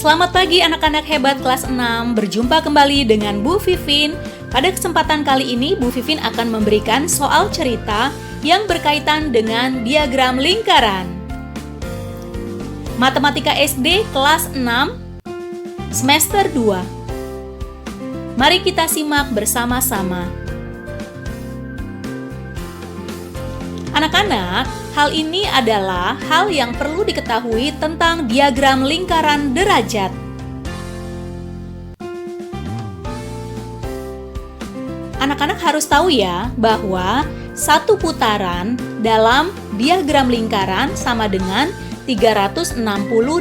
Selamat pagi anak-anak hebat kelas 6. Berjumpa kembali dengan Bu Vivin. Pada kesempatan kali ini Bu Vivin akan memberikan soal cerita yang berkaitan dengan diagram lingkaran. Matematika SD kelas 6 semester 2. Mari kita simak bersama-sama. Anak-anak, hal ini adalah hal yang perlu diketahui tentang diagram lingkaran derajat. Anak-anak harus tahu ya bahwa satu putaran dalam diagram lingkaran sama dengan 360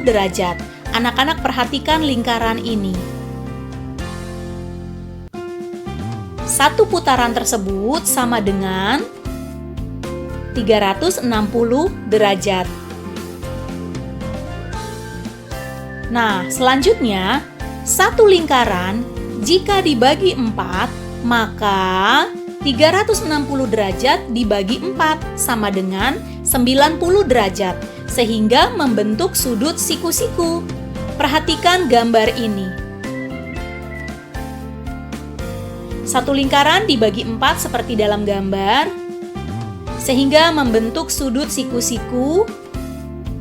derajat. Anak-anak perhatikan lingkaran ini. Satu putaran tersebut sama dengan 360 derajat. Nah, selanjutnya, satu lingkaran jika dibagi 4, maka 360 derajat dibagi 4 sama dengan 90 derajat, sehingga membentuk sudut siku-siku. Perhatikan gambar ini. Satu lingkaran dibagi 4 seperti dalam gambar, sehingga membentuk sudut siku-siku.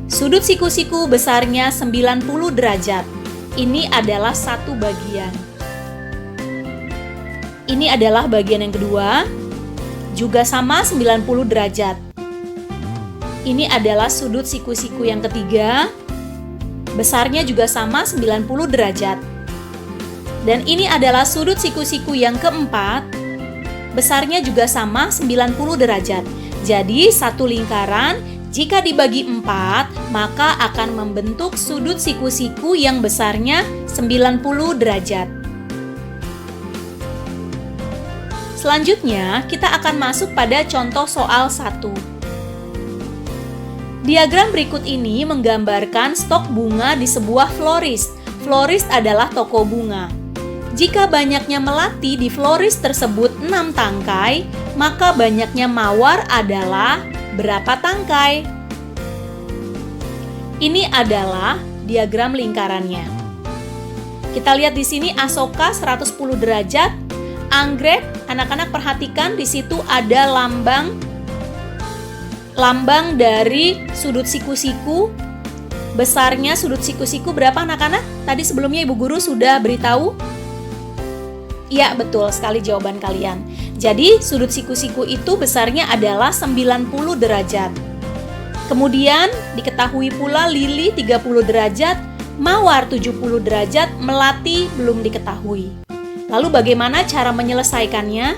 Sudut siku-siku besarnya 90 derajat. Ini adalah satu bagian. Ini adalah bagian yang kedua, juga sama 90 derajat. Ini adalah sudut siku-siku yang ketiga, besarnya juga sama 90 derajat. Dan ini adalah sudut siku-siku yang keempat, besarnya juga sama 90 derajat. Jadi, satu lingkaran jika dibagi 4, maka akan membentuk sudut siku-siku yang besarnya 90 derajat. Selanjutnya, kita akan masuk pada contoh soal 1. Diagram berikut ini menggambarkan stok bunga di sebuah florist. Florist adalah toko bunga. Jika banyaknya melati di florist tersebut 6 tangkai, maka banyaknya mawar adalah berapa tangkai? Ini adalah diagram lingkarannya. Kita lihat di sini Asoka 110 derajat, anggrek, anak-anak perhatikan di situ ada lambang dari sudut siku-siku. Besarnya sudut siku-siku berapa anak-anak? Tadi sebelumnya Ibu Guru sudah beritahu. Iya, betul sekali jawaban kalian. Jadi, sudut siku-siku itu besarnya adalah 90 derajat. Kemudian, diketahui pula lili 30 derajat, mawar 70 derajat, melati belum diketahui. Lalu bagaimana cara menyelesaikannya?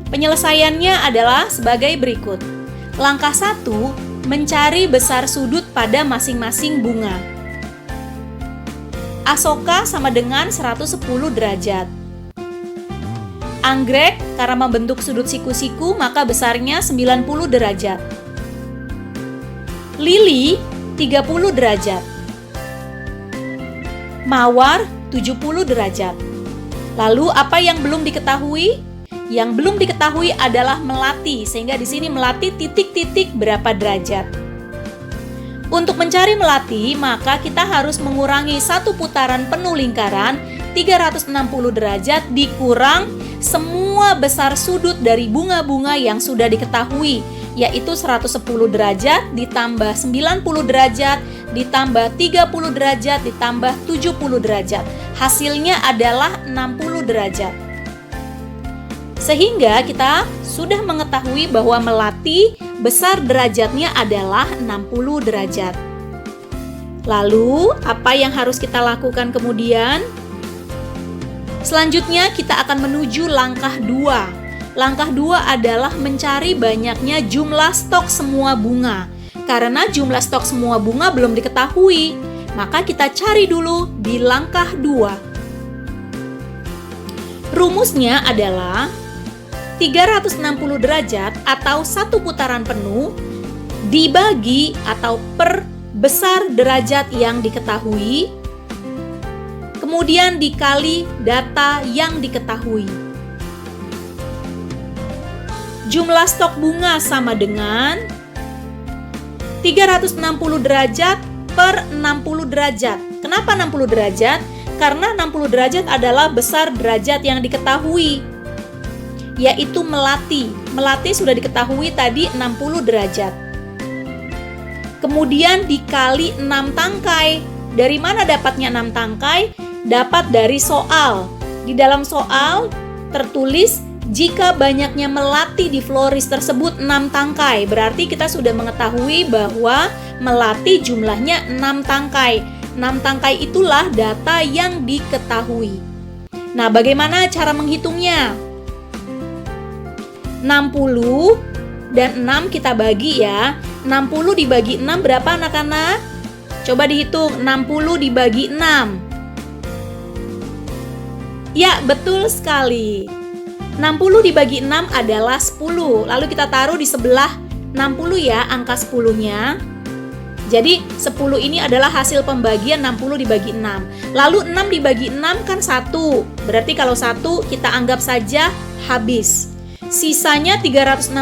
Penyelesaiannya adalah sebagai berikut. Langkah 1, mencari besar sudut pada masing-masing bunga. Asoka sama dengan 110 derajat. Anggrek karena membentuk sudut siku-siku maka besarnya 90 derajat. Lili 30 derajat. Mawar 70 derajat. Lalu apa yang belum diketahui? Yang belum diketahui adalah melati, sehingga di sini melati titik-titik berapa derajat. Untuk mencari melati, maka kita harus mengurangi satu putaran penuh lingkaran 360 derajat dikurang semua besar sudut dari bunga-bunga yang sudah diketahui, yaitu 110 derajat ditambah 90 derajat ditambah 30 derajat ditambah 70 derajat. Hasilnya adalah 60 derajat. Sehingga kita sudah mengetahui bahwa melati besar derajatnya adalah 60 derajat. Lalu, apa yang harus kita lakukan kemudian? Selanjutnya, kita akan menuju langkah 2. Langkah 2 adalah mencari banyaknya jumlah stok semua bunga. Karena jumlah stok semua bunga belum diketahui, maka kita cari dulu di langkah 2. Rumusnya adalah 360 derajat atau satu putaran penuh dibagi atau per besar derajat yang diketahui, kemudian dikali data yang diketahui. Jumlah stok bunga sama dengan 360 derajat per 60 derajat. Kenapa 60 derajat? Karena 60 derajat adalah besar derajat yang diketahui, yaitu melati. Melati sudah diketahui tadi 60 derajat. Kemudian dikali 6 tangkai. Dari mana dapatnya 6 tangkai? Dapat dari soal. Di dalam soal tertulis jika banyaknya melati di floris tersebut 6 tangkai. Berarti kita sudah mengetahui bahwa melati jumlahnya 6 tangkai. 6 tangkai itulah data yang diketahui. Nah, bagaimana cara menghitungnya? 60 dan 6 kita bagi ya. 60 dibagi 6 berapa anak-anak? Coba dihitung, 60 dibagi 6. Ya, betul sekali. 60 dibagi 6 adalah 10. Lalu kita taruh di sebelah 60 ya, angka 10-nya. Jadi 10 ini adalah hasil pembagian 60 dibagi 6. Lalu 6 dibagi 6 kan 1. Berarti kalau 1 kita anggap saja habis. Sisanya 360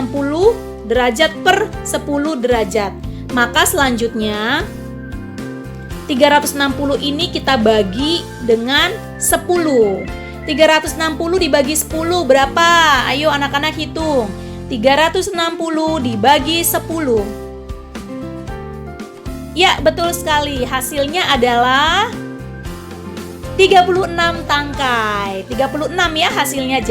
derajat per 10 derajat. Maka selanjutnya 360 ini kita bagi dengan 10. 360 dibagi 10 berapa? Ayo anak-anak hitung. 360 dibagi 10. Ya, betul sekali. Hasilnya adalah 36 tangkai. 36 ya hasilnya.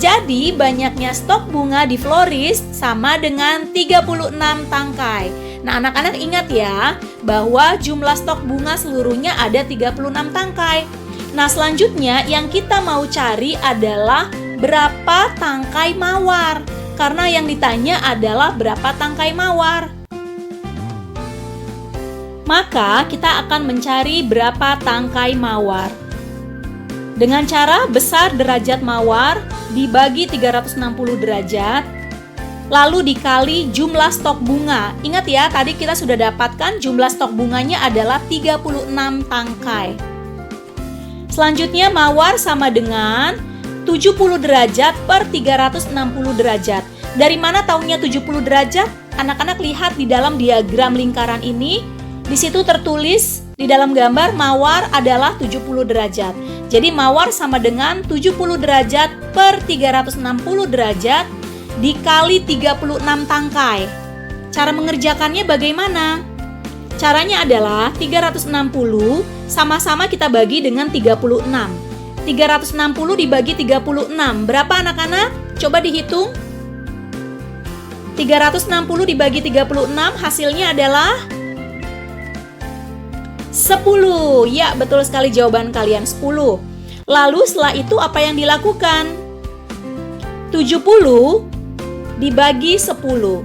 Jadi banyaknya stok bunga di floris sama dengan 36 tangkai. Nah, anak-anak ingat ya bahwa jumlah stok bunga seluruhnya ada 36 tangkai. Nah, selanjutnya yang kita mau cari adalah berapa tangkai mawar. Karena yang ditanya adalah berapa tangkai mawar. Maka kita akan mencari berapa tangkai mawar. Dengan cara besar derajat mawar dibagi 360 derajat, lalu dikali jumlah stok bunga. Ingat ya, tadi kita sudah dapatkan jumlah stok bunganya adalah 36 tangkai. Selanjutnya mawar sama dengan 70 derajat per 360 derajat. Dari mana taunya 70 derajat? Anak-anak lihat di dalam diagram lingkaran ini. Di situ tertulis di dalam gambar mawar adalah 70 derajat. Jadi mawar sama dengan 70 derajat per 360 derajat dikali 36 tangkai. Cara mengerjakannya bagaimana? Caranya adalah 360 sama-sama kita bagi dengan 36. 360 dibagi 36. Berapa anak-anak? Coba dihitung. 360 dibagi 36 hasilnya adalah 10. Ya, betul sekali jawaban kalian 10. Lalu setelah itu apa yang dilakukan? 70 dibagi 10.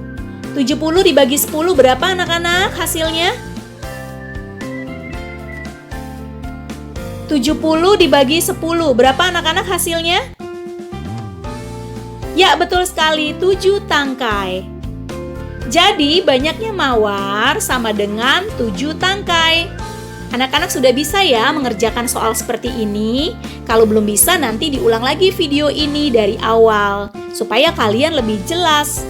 70 dibagi 10 berapa anak-anak hasilnya? 70 dibagi 10 berapa anak-anak hasilnya? Ya, betul sekali, 7 tangkai. Jadi banyaknya mawar sama dengan 7 tangkai. Anak-anak sudah bisa ya mengerjakan soal seperti ini. Kalau belum bisa nanti diulang lagi video ini dari awal supaya kalian lebih jelas.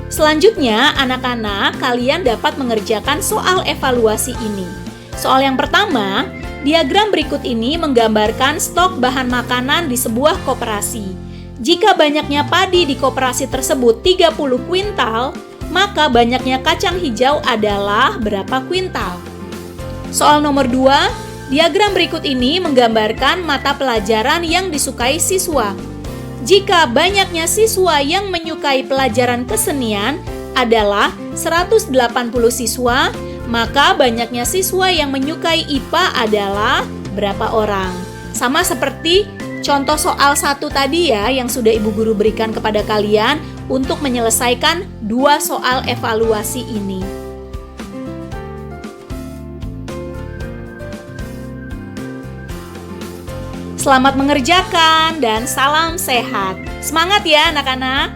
Selanjutnya, anak-anak kalian dapat mengerjakan soal evaluasi ini. Soal yang pertama, diagram berikut ini menggambarkan stok bahan makanan di sebuah koperasi. Jika banyaknya padi di koperasi tersebut 30 kuintal, maka banyaknya kacang hijau adalah berapa kuintal? Soal nomor 2, diagram berikut ini menggambarkan mata pelajaran yang disukai siswa. Jika banyaknya siswa yang menyukai pelajaran kesenian adalah 180 siswa, maka banyaknya siswa yang menyukai IPA adalah berapa orang? Sama seperti contoh soal 1 tadi ya yang sudah Ibu Guru berikan kepada kalian untuk menyelesaikan 2 soal evaluasi ini. Selamat mengerjakan dan salam sehat. Semangat ya anak-anak!